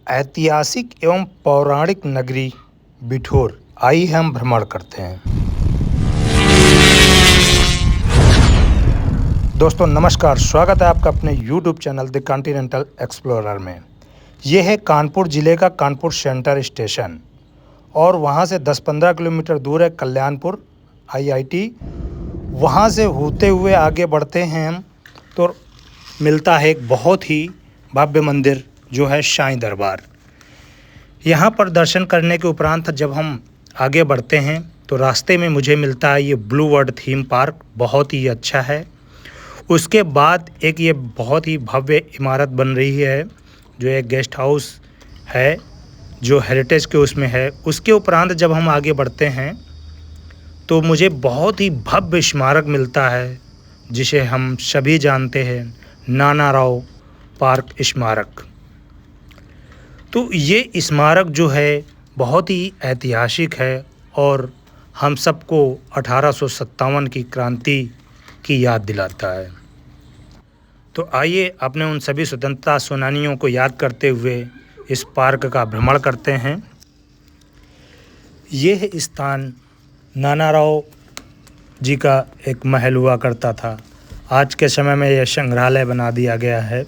ऐतिहासिक एवं पौराणिक नगरी बिठूर आइए हम भ्रमण करते हैं। दोस्तों नमस्कार, स्वागत है आपका अपने YouTube channel the continental explorer में। यह है कानपुर ज़िले का कानपुर सेंटर स्टेशन और वहां से 10-15 किलोमीटर दूर है कल्याणपुर IIT। वहां से होते हुए आगे बढ़ते हैं हम तो मिलता है एक बहुत ही भव्य मंदिर जो है साईं दरबार। यहाँ पर दर्शन करने के उपरांत जब हम आगे बढ़ते हैं तो रास्ते में मुझे मिलता है ये ब्लू वर्ल्ड थीम पार्क, बहुत ही अच्छा है। उसके बाद एक ये बहुत ही भव्य इमारत बन रही है जो एक गेस्ट हाउस है जो हेरिटेज के उसमें है। उसके उपरांत जब हम आगे बढ़ते हैं तो मुझे बहुत ही भव्य स्मारक मिलता है जिसे हम सभी जानते हैं, नाना राव पार्क स्मारक। तो ये स्मारक जो है बहुत ही ऐतिहासिक है और हम सबको 1857 की क्रांति की याद दिलाता है। तो आइए अपने उन सभी स्वतंत्रता सेनानियों को याद करते हुए इस पार्क का भ्रमण करते हैं। यह स्थान नाना राव जी का एक महल हुआ करता था। आज के समय में यह संग्रहालय बना दिया गया है।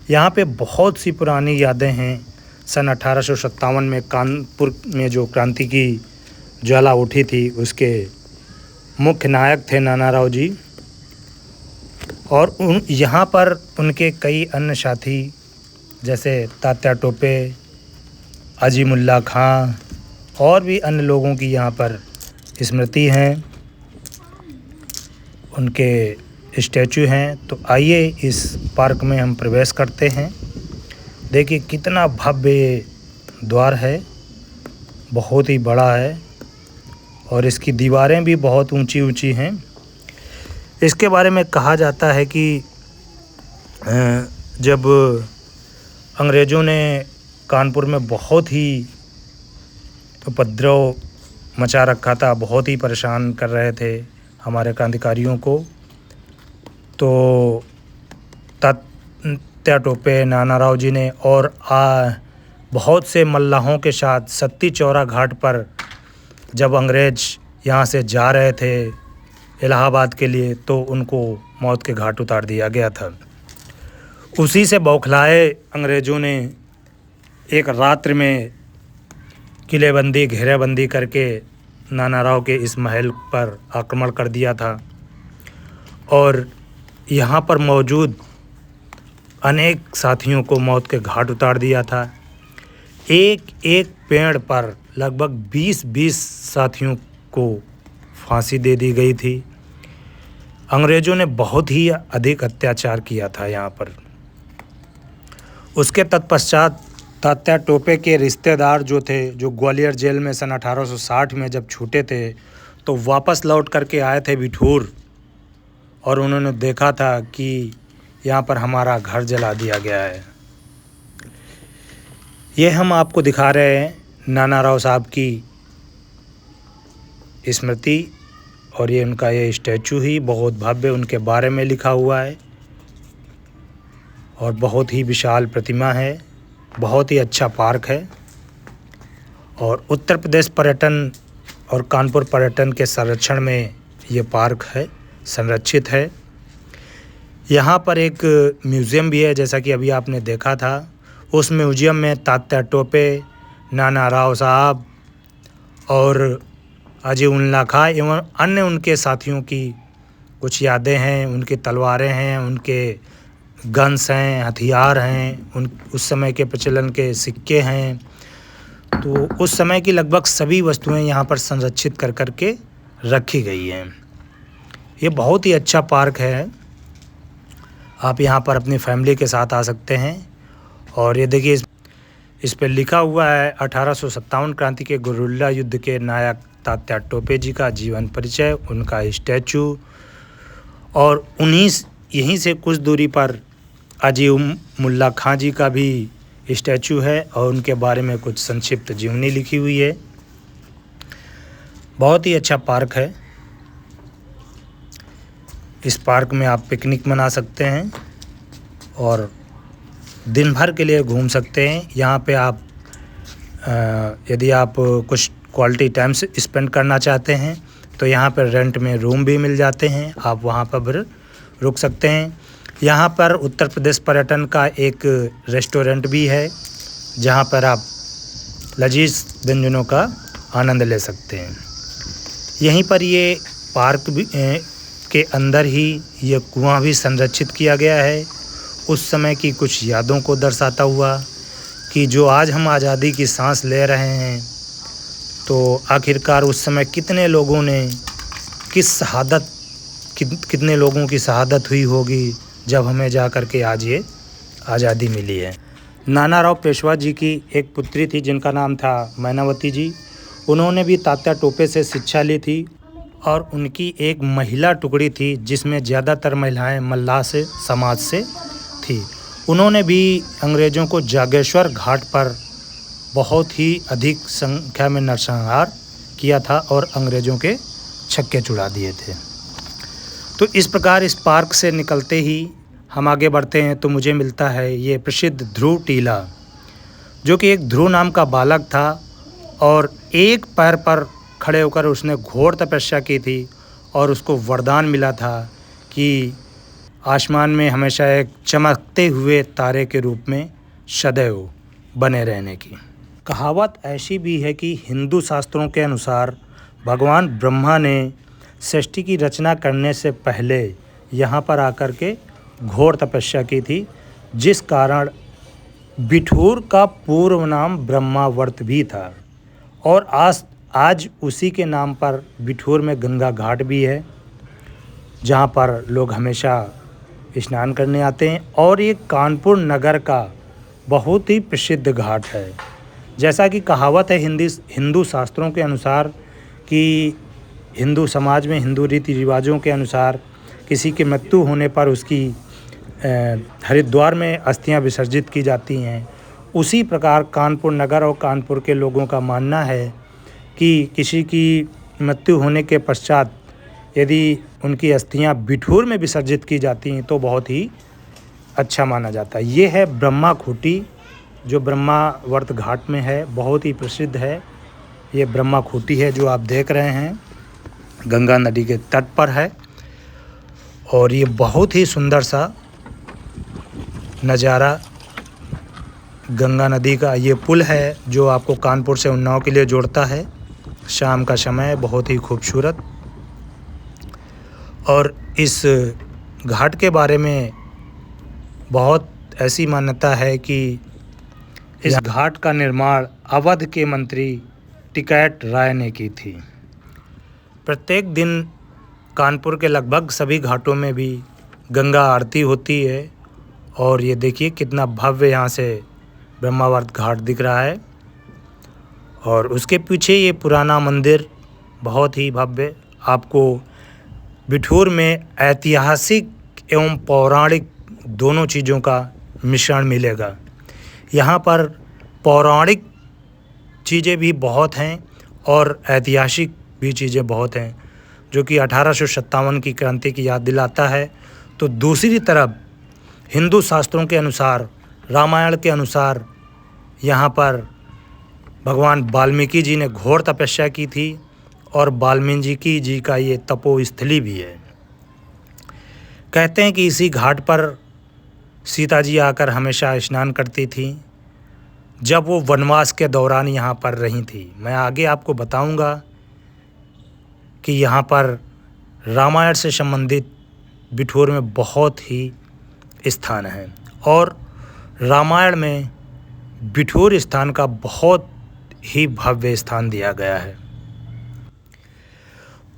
यहाँ पे बहुत सी पुरानी यादें हैं। सन 1857 में कानपुर में जो क्रांति की ज्वाला उठी थी उसके मुख्य नायक थे नाना राव जी और यहाँ पर उनके कई अन्य साथी जैसे तात्या टोपे, अजीमुल्ला खां और भी अन्य लोगों की यहाँ पर स्मृति हैं, उनके स्टैचू हैं। तो आइए इस पार्क में हम प्रवेश करते हैं। देखिए कितना भव्य द्वार है, बहुत ही बड़ा है और इसकी दीवारें भी बहुत ऊंची ऊंची हैं। इसके बारे में कहा जाता है कि जब अंग्रेज़ों ने कानपुर में बहुत ही उपद्रव मचा रखा था, बहुत ही परेशान कर रहे थे हमारे क्रांतिकारियों को, तो तात्या टोपे, नाना राव जी ने और बहुत से मल्लाहों के साथ सत्ती चौरा घाट पर जब अंग्रेज़ यहाँ से जा रहे थे इलाहाबाद के लिए तो उनको मौत के घाट उतार दिया गया था। उसी से बौखलाए अंग्रेज़ों ने एक रात्रि में किलेबंदी, घेराबंदी करके नाना राव के इस महल पर आक्रमण कर दिया था और यहाँ पर मौजूद अनेक साथियों को मौत के घाट उतार दिया था। एक एक पेड़ पर लगभग 20-20 साथियों को फांसी दे दी गई थी। अंग्रेज़ों ने बहुत ही अधिक अत्याचार किया था यहाँ पर। उसके तत्पश्चात तात्या टोपे के रिश्तेदार जो थे, जो ग्वालियर जेल में सन 1860 में जब छूटे थे तो वापस लौट करके आए थे बिठूर और उन्होंने देखा था कि यहाँ पर हमारा घर जला दिया गया है। ये हम आपको दिखा रहे हैं नाना राव साहब की स्मृति और ये उनका ये स्टैचू ही बहुत भव्य उनके बारे में लिखा हुआ है और बहुत ही विशाल प्रतिमा है। बहुत ही अच्छा पार्क है और उत्तर प्रदेश पर्यटन और कानपुर पर्यटन के संरक्षण में ये पार्क है, संरक्षित है। यहाँ पर एक म्यूज़ियम भी है, जैसा कि अभी आपने देखा था। उस म्यूज़ियम में तात्या टोपे, नाना राव साहब और अजीमुल्ला खां एवं अन्य उनके साथियों की कुछ यादें हैं, उनकी तलवारें हैं, उनके गन्स हैं, हथियार हैं, उस समय के प्रचलन के सिक्के हैं। तो उस समय की लगभग सभी वस्तुएं यहाँ पर संरक्षित कर करके रखी गई हैं। ये बहुत ही अच्छा पार्क है, आप यहाँ पर अपनी फैमिली के साथ आ सकते हैं। और ये देखिए इस पे लिखा हुआ है 1857 क्रांति के गुरिल्ला युद्ध के नायक तात्या टोपे जी का जीवन परिचय, उनका स्टैचू और यहीं से कुछ दूरी पर अजीमुल्ला खां जी का भी स्टैचू है और उनके बारे में कुछ संक्षिप्त जीवनी लिखी हुई है। बहुत ही अच्छा पार्क है। इस पार्क में आप पिकनिक मना सकते हैं और दिन भर के लिए घूम सकते हैं। यहाँ पे आप यदि आप कुछ क्वालिटी टाइम से स्पेंड करना चाहते हैं तो यहाँ पर रेंट में रूम भी मिल जाते हैं, आप वहाँ पर भी रुक सकते हैं। यहाँ पर उत्तर प्रदेश पर्यटन का एक रेस्टोरेंट भी है जहाँ पर आप लजीज व्यंजनों का आनंद ले सकते हैं। यहीं पर ये पार्क भी के अंदर ही ये कुआं भी संरक्षित किया गया है, उस समय की कुछ यादों को दर्शाता हुआ कि जो आज हम आज़ादी की सांस ले रहे हैं तो आखिरकार उस समय कितने लोगों ने कितने लोगों की शहादत हुई होगी जब हमें जा कर के आज ये आज़ादी मिली है। नानाराव पेशवा जी की एक पुत्री थी जिनका नाम था मैनावती जी। उन्होंने भी तात्या टोपे से शिक्षा ली थी और उनकी एक महिला टुकड़ी थी जिसमें ज़्यादातर महिलाएं मल्लाह से समाज से थी। उन्होंने भी अंग्रेज़ों को जागेश्वर घाट पर बहुत ही अधिक संख्या में नरसंहार किया था और अंग्रेज़ों के छक्के छुड़ा दिए थे। तो इस प्रकार इस पार्क से निकलते ही हम आगे बढ़ते हैं तो मुझे मिलता है ये प्रसिद्ध ध्रुव टीला, जो कि एक ध्रुव नाम का बालक था और एक पैर पर खड़े होकर उसने घोर तपस्या की थी और उसको वरदान मिला था कि आसमान में हमेशा एक चमकते हुए तारे के रूप में सदैव बने रहने की। कहावत ऐसी भी है कि हिंदू शास्त्रों के अनुसार भगवान ब्रह्मा ने सृष्टि की रचना करने से पहले यहाँ पर आकर के घोर तपस्या की थी, जिस कारण बिठूर का पूर्व नाम ब्रह्मावर्त भी था और आज उसी के नाम पर बिठूर में गंगा घाट भी है जहाँ पर लोग हमेशा स्नान करने आते हैं और ये कानपुर नगर का बहुत ही प्रसिद्ध घाट है। जैसा कि कहावत है हिंदू शास्त्रों के अनुसार कि हिंदू समाज में हिंदू रीति रिवाजों के अनुसार किसी की मृत्यु होने पर उसकी हरिद्वार में अस्थियां विसर्जित की जाती हैं, उसी प्रकार कानपुर नगर और कानपुर के लोगों का मानना है कि किसी की मृत्यु होने के पश्चात यदि उनकी अस्थियां बिठूर में विसर्जित की जाती हैं तो बहुत ही अच्छा माना जाता है। ये है ब्रह्मा खूटी जो ब्रह्मावर्त घाट में है, बहुत ही प्रसिद्ध है। ये ब्रह्मा खूटी है जो आप देख रहे हैं, गंगा नदी के तट पर है और ये बहुत ही सुंदर सा नज़ारा गंगा नदी का ये पुल है जो आपको कानपुर से उन्नाव के लिए जोड़ता है। शाम का समय बहुत ही खूबसूरत। और इस घाट के बारे में बहुत ऐसी मान्यता है कि इस घाट का निर्माण अवध के मंत्री टिकैत राय ने की थी। प्रत्येक दिन कानपुर के लगभग सभी घाटों में भी गंगा आरती होती है और ये देखिए कितना भव्य यहाँ से ब्रह्मावर्त घाट दिख रहा है और उसके पीछे ये पुराना मंदिर बहुत ही भव्य। आपको बिठूर में ऐतिहासिक एवं पौराणिक दोनों चीज़ों का मिश्रण मिलेगा। यहाँ पर पौराणिक चीज़ें भी बहुत हैं और ऐतिहासिक भी चीज़ें बहुत हैं, जो कि 1857 की क्रांति की याद दिलाता है। तो दूसरी तरफ हिंदू शास्त्रों के अनुसार, रामायण के अनुसार यहाँ पर भगवान वाल्मीकि जी ने घोर तपस्या की थी और वाल्मीकि जी का ये तपोस्थली भी है। कहते हैं कि इसी घाट पर सीता जी आकर हमेशा स्नान करती थी जब वो वनवास के दौरान यहाँ पर रही थी। मैं आगे आपको बताऊंगा कि यहाँ पर रामायण से संबंधित बिठूर में बहुत ही स्थान हैं और रामायण में बिठूर स्थान का बहुत ही भव्य स्थान दिया गया है।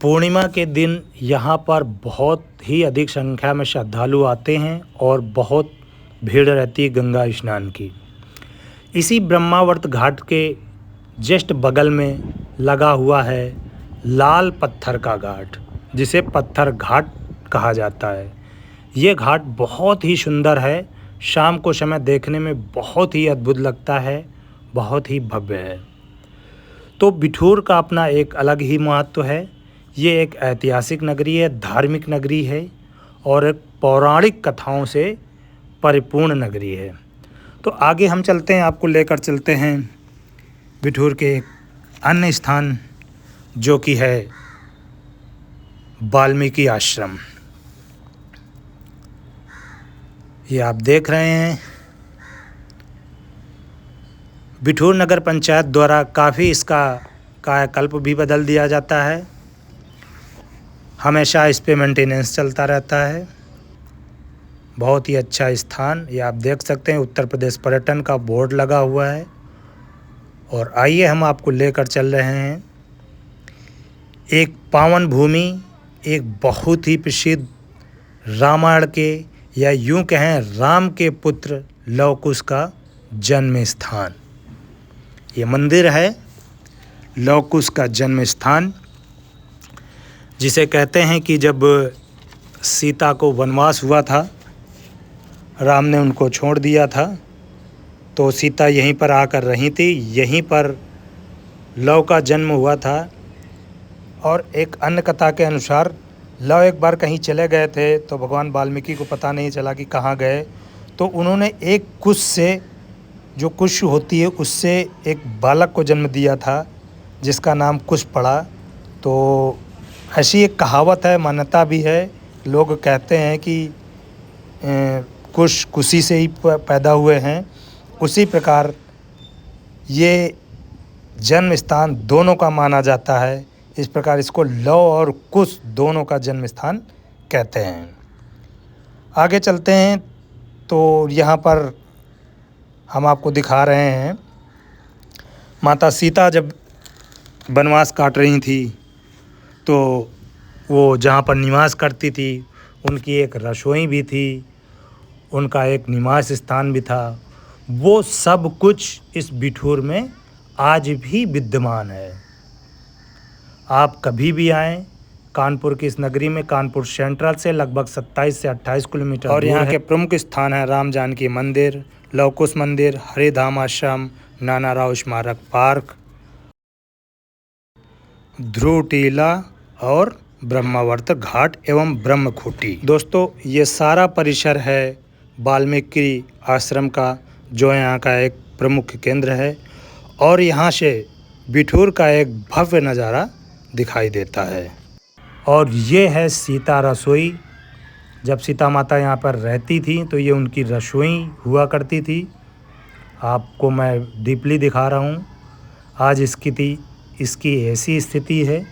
पूर्णिमा के दिन यहाँ पर बहुत ही अधिक संख्या में श्रद्धालु आते हैं और बहुत भीड़ रहती है गंगा स्नान की। इसी ब्रह्मावर्त घाट के जस्ट बगल में लगा हुआ है लाल पत्थर का घाट, जिसे पत्थर घाट कहा जाता है। ये घाट बहुत ही सुंदर है, शाम को समय देखने में बहुत ही अद्भुत लगता है, बहुत ही भव्य है। तो बिठूर का अपना एक अलग ही महत्व है। ये एक ऐतिहासिक नगरी है, धार्मिक नगरी है और एक पौराणिक कथाओं से परिपूर्ण नगरी है। तो आगे हम चलते हैं, आपको लेकर चलते हैं बिठूर के एक अन्य स्थान जो कि है वाल्मीकि आश्रम। ये आप देख रहे हैं, बिठूर नगर पंचायत द्वारा काफ़ी इसका कायाकल्प भी बदल दिया जाता है। हमेशा इस पे मेंटेनेंस चलता रहता है। बहुत ही अच्छा स्थान, ये आप देख सकते हैं, उत्तर प्रदेश पर्यटन का बोर्ड लगा हुआ है। और आइए हम आपको लेकर चल रहे हैं एक पावन भूमि, एक बहुत ही प्रसिद्ध रामायण के या यूं कहें राम के पुत्र लव कुश का जन्म स्थान। ये मंदिर है लव कुश का जन्म स्थान, जिसे कहते हैं कि जब सीता को वनवास हुआ था, राम ने उनको छोड़ दिया था, तो सीता यहीं पर आकर रही थी। यहीं पर लव का जन्म हुआ था। और एक अन्य कथा के अनुसार लव एक बार कहीं चले गए थे, तो भगवान वाल्मीकि को पता नहीं चला कि कहाँ गए, तो उन्होंने एक कुश से, जो कुश होती है, उससे एक बालक को जन्म दिया था जिसका नाम कुश पड़ा। तो ऐसी एक कहावत है, मान्यता भी है। लोग कहते हैं कि कुश कुशी से ही पैदा हुए हैं। उसी प्रकार ये जन्म स्थान दोनों का माना जाता है। इस प्रकार इसको लव और कुश दोनों का जन्म स्थान कहते हैं। आगे चलते हैं तो यहाँ पर हम आपको दिखा रहे हैं, माता सीता जब वनवास काट रही थी, तो वो जहाँ पर निवास करती थी, उनकी एक रसोई भी थी, उनका एक निवास स्थान भी था। वो सब कुछ इस बिठूर में आज भी विद्यमान है। आप कभी भी आएँ, कानपुर की इस नगरी में, कानपुर सेंट्रल से लगभग 27 से 28 किलोमीटर और यहाँ के प्रमुख स्थान है राम जानकी मंदिर, लव कुश मंदिर, हरिधाम आश्रम, नाना राव स्मारक पार्क, ध्रुव टीला और ब्रह्मावर्त घाट एवं ब्रह्मखूटी। दोस्तों, ये सारा परिसर है वाल्मीकि आश्रम का, जो यहाँ का एक प्रमुख केंद्र है। और यहाँ से बिठूर का एक भव्य नज़ारा दिखाई देता है। और ये है सीता रसोई। जब सीता माता यहाँ पर रहती थी तो ये उनकी रसोई हुआ करती थी। आपको मैं डीपली दिखा रहा हूँ। आज इसकी ऐसी स्थिति है।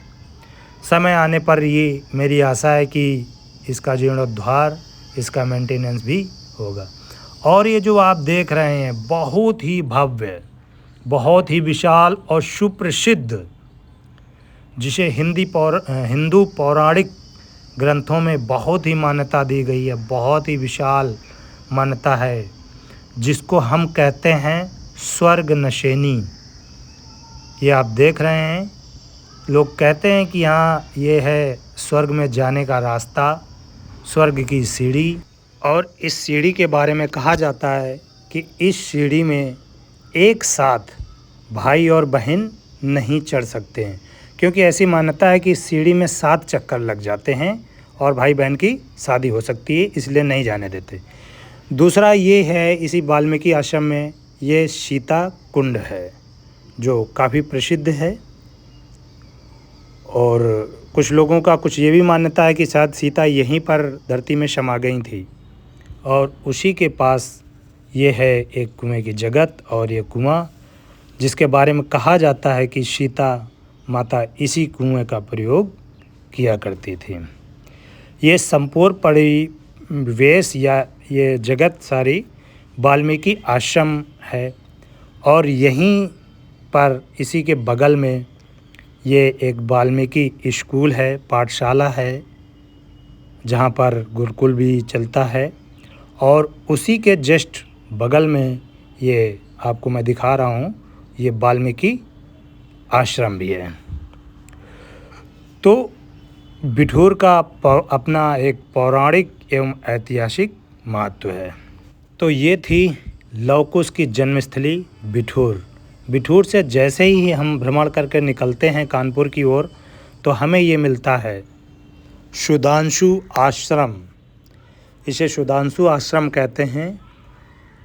समय आने पर ये मेरी आशा है कि इसका जीर्णोद्धार, इसका मेंटेनेंस भी होगा। और ये जो आप देख रहे हैं, बहुत ही भव्य, बहुत ही विशाल और सुप्रसिद्ध, जिसे हिंदू पौराणिक ग्रंथों में बहुत ही मान्यता दी गई है, बहुत ही विशाल मान्यता है, जिसको हम कहते हैं स्वर्ग नशेनी। ये आप देख रहे हैं, लोग कहते हैं कि यहाँ ये है स्वर्ग में जाने का रास्ता, स्वर्ग की सीढ़ी। और इस सीढ़ी के बारे में कहा जाता है कि इस सीढ़ी में एक साथ भाई और बहन नहीं चढ़ सकते हैं, क्योंकि ऐसी मान्यता है कि इस सीढ़ी में 7 चक्कर लग जाते हैं और भाई बहन की शादी हो सकती है, इसलिए नहीं जाने देते। दूसरा ये है, इसी वाल्मीकि आश्रम में ये सीता कुंड है, जो काफ़ी प्रसिद्ध है। और कुछ लोगों का कुछ ये भी मान्यता है कि शायद सीता यहीं पर धरती में समा गई थी। और उसी के पास ये है एक कुएं की जगत, और ये कुआं, जिसके बारे में कहा जाता है कि सीता माता इसी कुएं का प्रयोग किया करती थी। ये संपूर्ण परिवेश या ये जगत सारी वाल्मीकि आश्रम है। और यहीं पर इसी के बगल में ये एक वाल्मीकि स्कूल है, पाठशाला है, जहाँ पर गुरुकुल भी चलता है। और उसी के जस्ट बगल में ये आपको मैं दिखा रहा हूँ, ये वाल्मीकि आश्रम भी है। तो बिठूर का अपना एक पौराणिक एवं ऐतिहासिक महत्व है। तो ये थी लव कुश की जन्मस्थली बिठूर। बिठूर से जैसे ही हम भ्रमण करके निकलते हैं कानपुर की ओर, तो हमें ये मिलता है सुधांशु आश्रम। इसे सुधांशु आश्रम कहते हैं।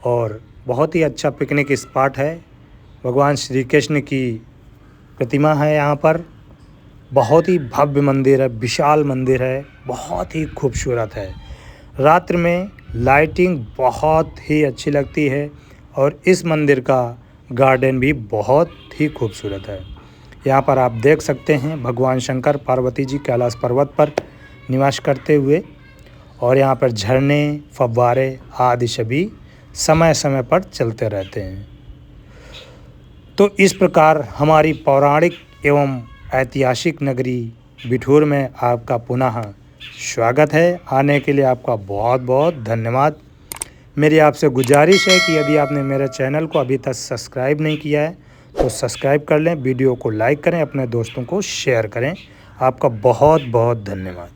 और बहुत ही अच्छा पिकनिक स्पॉट है। भगवान श्री कृष्ण की प्रतिमा है यहाँ पर। बहुत ही भव्य मंदिर है, विशाल मंदिर है, बहुत ही खूबसूरत है। रात्रि में लाइटिंग बहुत ही अच्छी लगती है और इस मंदिर का गार्डन भी बहुत ही खूबसूरत है। यहाँ पर आप देख सकते हैं भगवान शंकर पार्वती जी कैलाश पर्वत पर निवास करते हुए, और यहाँ पर झरने, फव्वारे आदि सभी समय समय पर चलते रहते हैं। तो इस प्रकार हमारी पौराणिक एवं ऐतिहासिक नगरी बिठूर में आपका पुनः स्वागत है। आने के लिए आपका बहुत बहुत धन्यवाद। मेरी आपसे गुजारिश है कि यदि आपने मेरे चैनल को अभी तक सब्सक्राइब नहीं किया है तो सब्सक्राइब कर लें, वीडियो को लाइक करें, अपने दोस्तों को शेयर करें। आपका बहुत बहुत धन्यवाद।